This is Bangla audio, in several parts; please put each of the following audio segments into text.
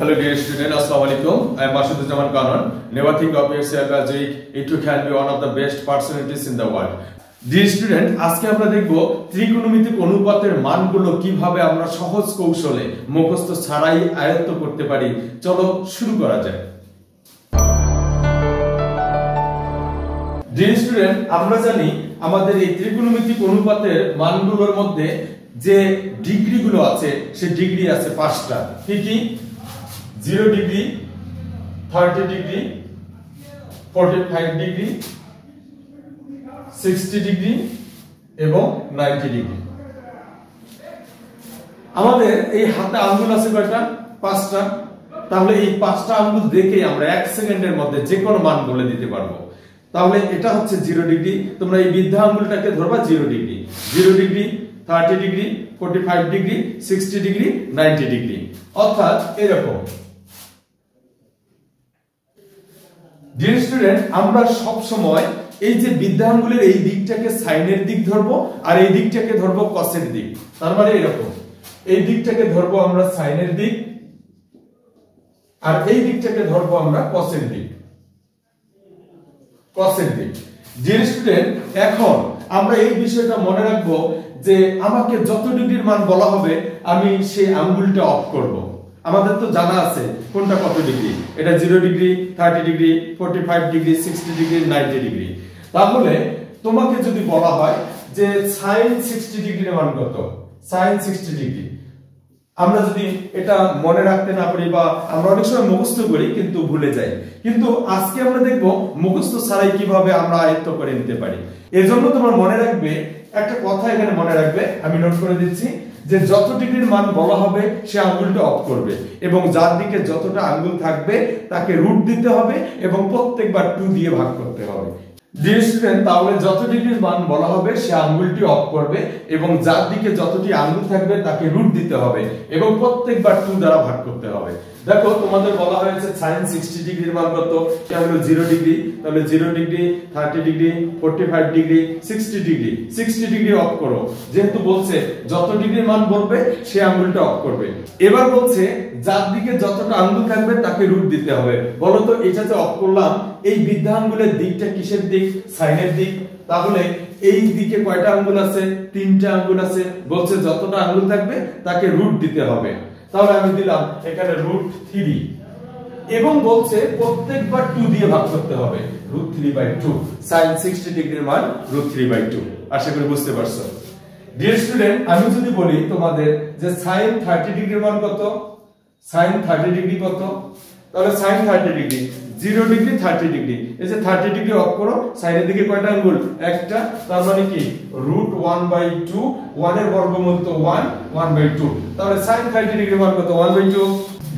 Hello dear student, Assalamualaikum. I am Mashudduzzaman Kanon. Never think of yourself as weak. It can be one of the best personalities in the world. Dear student, আজকে আমরা দেখব ত্রিকোণমিতিক অনুপাতের মানগুলো কিভাবে আমরা সহজ কৌশলে মুখস্থ ছাড়াই আয়ত্ত করতে পারি। চলো শুরু করা যাক। Dear student, আমরা জানি আমাদের এই ত্রিকোণমিতিক অনুপাতের মানগুলোর মধ্যে যে ডিগ্রিগুলো আছে সেই ডিগ্রি আছে 5টা। কি কি? 0 ডিগ্রি, 30 ডিগ্রি, 45 ডিগ্রি, 60 ডিগ্রি এবং 90 ডিগ্রি। আমাদের এই হাতে আঙ্গুল আছে কয়টা? 5টা। তাহলে এই 5টা আঙ্গুল দেখে আমরা 1 সেকেন্ডের মধ্যে যে কোনো মান বলে দিতে পারবো। তাহলে এটা হচ্ছে 0 ডিগ্রি। তোমরা এই বৃদ্ধা আঙ্গুলটাকে ধরবা 0 degree, 0 degree, 30 degree, 45 degree, 60 degree, 90 degree. অর্থাৎ এরকম। ডিয়ার স্টুডেন্ট, আমরা সব সময় এই যে বৃদ্ধা আঙ্গুলের এই দিকটাকে সাইনের দিক ধরবো আর এই দিকটাকে ধরবো কসের দিক। তার মানে এরকম, এই দিকটাকে ধরবো আমরা সাইনের দিক আর এই দিকটাকে ধরবো আমরা কসের দিক। কসের দিক। ডিয়ার স্টুডেন্ট, এখন আমরা এই বিষয়টা মনে রাখবো যে আমাকে যত ডিগ্রির মান বলা হবে আমি সেই আঙ্গুলটা অফ করব। আমাদের তো জানা আছে কোনটা কত ডিগ্রি। এটা 0 degree, 30 degree, 45 degree, 60 degree, 90 degree. তাহলে তোমাকে যদি বলা হয় যে sin 60 ডিগ্রির মান কত, sin 60 ডিগ্রি, আমরা যদি এটা মনে রাখতে না পারি বা আমরা অনেক সময় মুখস্থ করি কিন্তু ভুলে যাই, কিন্তু আজকে আমরা দেখব মুখস্থ ছাড়াই কিভাবে আমরা আয়ত্ত করে নিতে পারি। এজন্য তোমরা মনে রাখবে একটা কথা, এখানে মনে রাখবে, আমি নোট করে দিচ্ছি, যে যত ডিগ্রির মান বলা হবে সে আঙ্গুলটা অফ করবে এবং যার দিকে যতটা আঙ্গুল থাকবে তাকে রুট দিতে হবে এবং প্রত্যেকবার 2 দিয়ে ভাগ করতে হবে। ডিয়ার স্টুডেন্ট, তাহলে যত ডিগ্রির মান বলা হবে সে আঙ্গুলটি অফ করবে এবং যার দিকে যতটি আঙ্গুল থাকবে তাকে রুট দিতে হবে এবং প্রত্যেকবার 2 দ্বারা ভাগ করতে হবে। দেখো তোমাদের বলা হয়েছে sin 60 ডিগ্রির মান কত, এটা হলো 0 ডিগ্রি। তাহলে 0 degree, 30 degree, 45 degree, 60 degree. 60 degree of করো, যেহেতু বলছে যত ডিগ্রির মান বলবে সে আঙ্গুলটা অফ করবে। এবার বলছে যার দিকে যতটা আঙ্গুল থাকবে তাকে রুট দিতে হবে। বলো তো এটা যে অফ করলাম, এই বৃদ্ধা আঙ্গুলের দিকটা কিসের দিক? সাইনের দিক। তাহলে এই দিকে কয়টা আঙ্গুল আছে? 3টা আঙ্গুল আছে। বলছে যতটা আঙ্গুল থাকবে তাকে রুট দিতে হবে। তাহলে আমি দিলাম এখানে √3 এবং বলছে প্রত্যেকবার 2 দিয়ে ভাগ করতে হবে, √3/2। sin 60 ডিগ্রির মান √3/2। আশা করি বুঝতে পারছো। ডিয়ার স্টুডেন্ট, আমি যদি বলি তোমাদের যে sin 30 ডিগ্রির মান কত, sin 30 ডিগ্রি কত, তাহলে sin 30 ডিগ্রি 0 ডিগ্রি, 30 ডিগ্রি। এই যে 30 ডিগ্রি অফ করো, সাইনের দিকে কয়টা আঙ্গুল? একটা। তার মানে কি √1/2, 1 এর বর্গমূল তো 1, 1/2। তাহলে sin 30 ডিগ্রির মান কত? 1/2।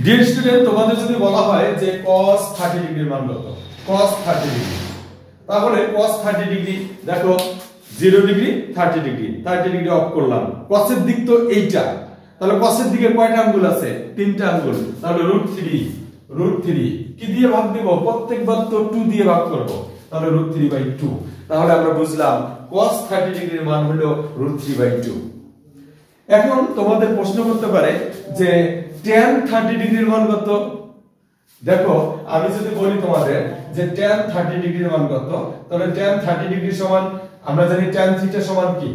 ডিয়ার স্টুডেন্ট, তোমাদের যদি বলা হয় যে cos 30 ডিগ্রির মান কত, cos 30 ডিগ্রি, তাহলে cos 30 ডিগ্রি দেখো 0 ডিগ্রি, 30 ডিগ্রি, 30 ডিগ্রি অফ করলাম। cos এর দিক তো এইটা, তাহলে cos এর দিকে কয়টা আঙ্গুল আছে? 3টা আঙ্গুল। তাহলে √3 কি দিয়ে ভাগ দেব? প্রত্যেকবার তো 2 দিয়ে ভাগ করব। তাহলে √3/2। তাহলে আমরা বুঝলাম cos 30 ডিগ্রির মান হলো √3/2। এখন তোমাদের প্রশ্ন করতে পারে যে tan 30 ডিগ্রির মান কত? দেখো আমি যদি বলি তোমাদের যে tan 30 ডিগ্রির মান কত, তাহলে tan 30 ডিগ্রি সমান, আমরা জানি tan থিটা সমান কি?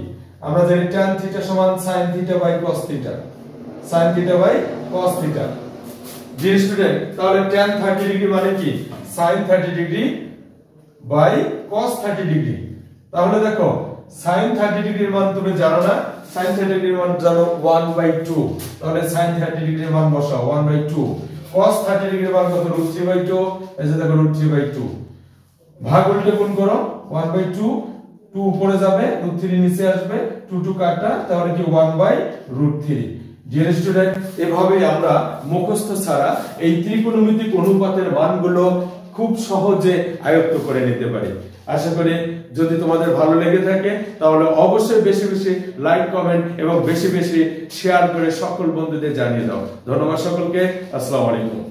আমরা জানি tan থিটা সমান sin theta by cos theta, sin theta by cos theta. Dear student, তাহলে tan 30 ডিগ্রি মানে কি? sin 30 degree by cos 30 degree. তাহলে দেখো sin 30 ডিগ্রির মান তুমি জানো না, sin 30 ডিগ্রির মান জানো 1/2। তাহলে sin 30 ডিগ্রির মান বসাও 1/2। cos 30 ডিগ্রির মান কত? √3/2। এই যে দেখো √3/2। ভাগ উল্টে গুণ করো, 1/2, 2 উপরে যাবে, √3 নিচে আসবে, 2 কাটা, তাহলে কি 1/√3। ডিয়ার স্টুডেন্ট, এভাবে আমরা মুখস্থ ছাড়া এই ত্রিকোণমিতিক অনুপাতের মানগুলো খুব সহজে আয়ত্ত করে নিতে পারি। আশা করি যদি তোমাদের ভালো লেগে থাকে তাহলে অবশ্যই বেশি বেশি লাইক, কমেন্ট এবং বেশি বেশি শেয়ার করে সকল বন্ধুদের জানিয়ে দাও। ধন্যবাদ সকলকে। আসসালামু আলাইকুম।